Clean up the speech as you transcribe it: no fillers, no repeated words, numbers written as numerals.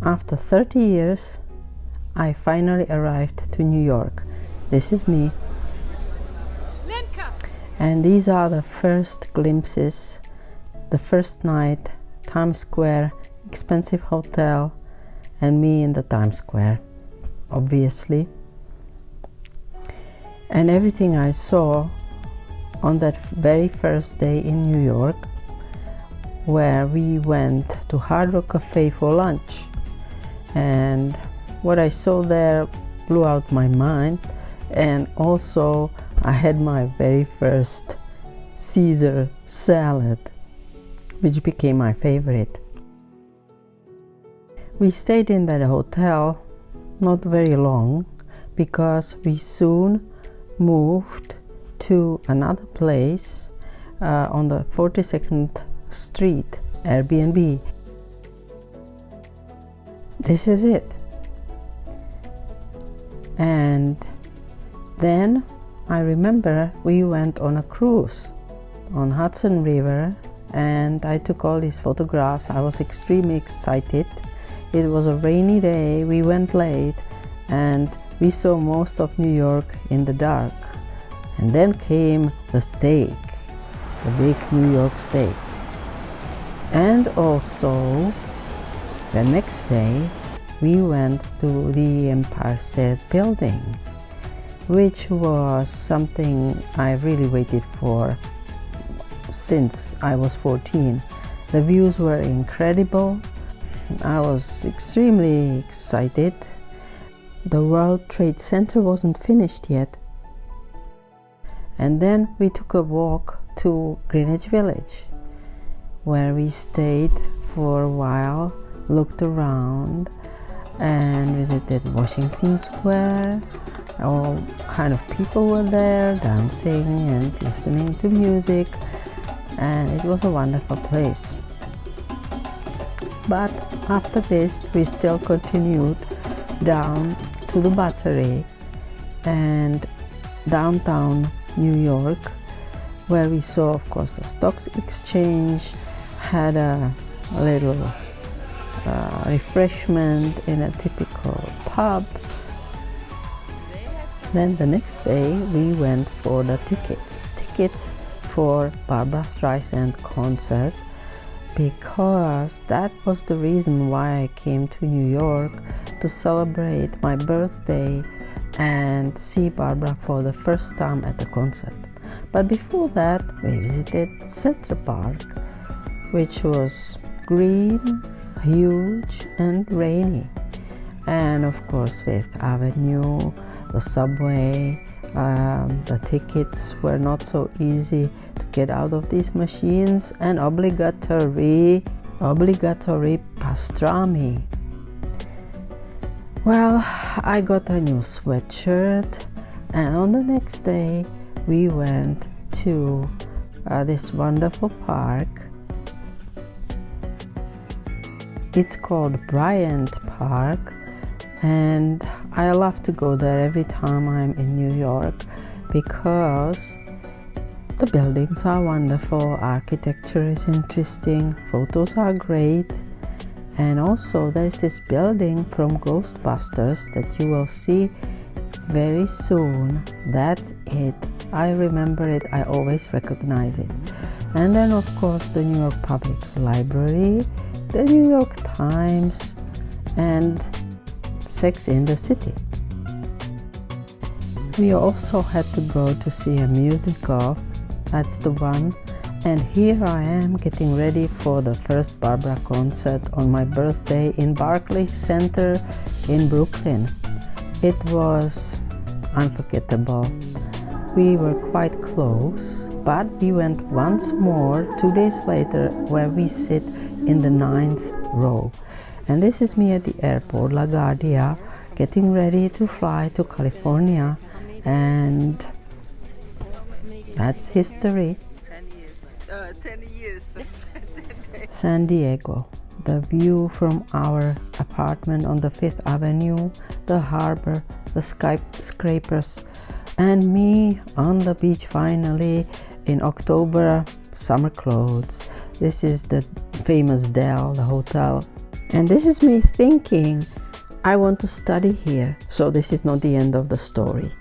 After 30 years, I finally arrived to New York. This is me. And these are the first glimpses, the first night, Times Square, expensive hotel, and me in the Times Square, obviously. And everything I saw on that very first day in New York, where we went to Hard Rock Cafe for lunch. And what I saw there blew out my mind. And also I had my very first Caesar salad, which became my favorite. We stayed in that hotel not very long because we soon moved to another place on the 42nd Street, Airbnb. This is it. And then I remember we went on a cruise on Hudson River, and I took all these photographs. I was extremely excited. It was a rainy day, we went late, and we saw most of New York in the dark. And then came the steak, the big New York steak. And also, the next day, we went to the Empire State Building, which was something I really waited for since I was 14. The views were incredible. I was extremely excited. The World Trade Center wasn't finished yet. And then we took a walk to Greenwich Village, where we stayed for a while, looked around, and visited Washington Square. All kind of people were there dancing and listening to music, and it was a wonderful place. But after this, we still continued down to the Battery and downtown New York, where we saw, of course, the stock exchange, had a little refreshment in a typical pub. Then the next day we went for the tickets for Barbra Streisand concert, because that was the reason why I came to New York, to celebrate my birthday and see Barbra for the first time at the concert. But before that, we visited Central Park, which was green, huge and rainy. And of course, Fifth Avenue, the subway, the tickets were not so easy to get out of these machines, and obligatory pastrami. Well, I got a new sweatshirt, and on the next day we went to this wonderful park. It's called Bryant Park, and I love to go there every time I'm in New York, because the buildings are wonderful, architecture is interesting, photos are great, and also there's this building from Ghostbusters that you will see very soon. That's it. I remember it, I always recognize it. And then of course the New York Public Library, the New York Times, and Sex in the City. We also had to go to see a musical, that's the one. And here I am getting ready for the first Barbra concert on my birthday in Barclays Center in Brooklyn. It was unforgettable. We were quite close, but we went once more 2 days later, where we sit in the 9th row. And this is me at the airport, LaGuardia, getting ready to fly to California, and that's history. 10 years. San Diego. The view from our apartment on the Fifth Avenue, the harbor, the skyscrapers, and me on the beach finally in October, summer clothes. This is the famous Dell, the hotel. And this is me thinking, I want to study here. So this is not the end of the story.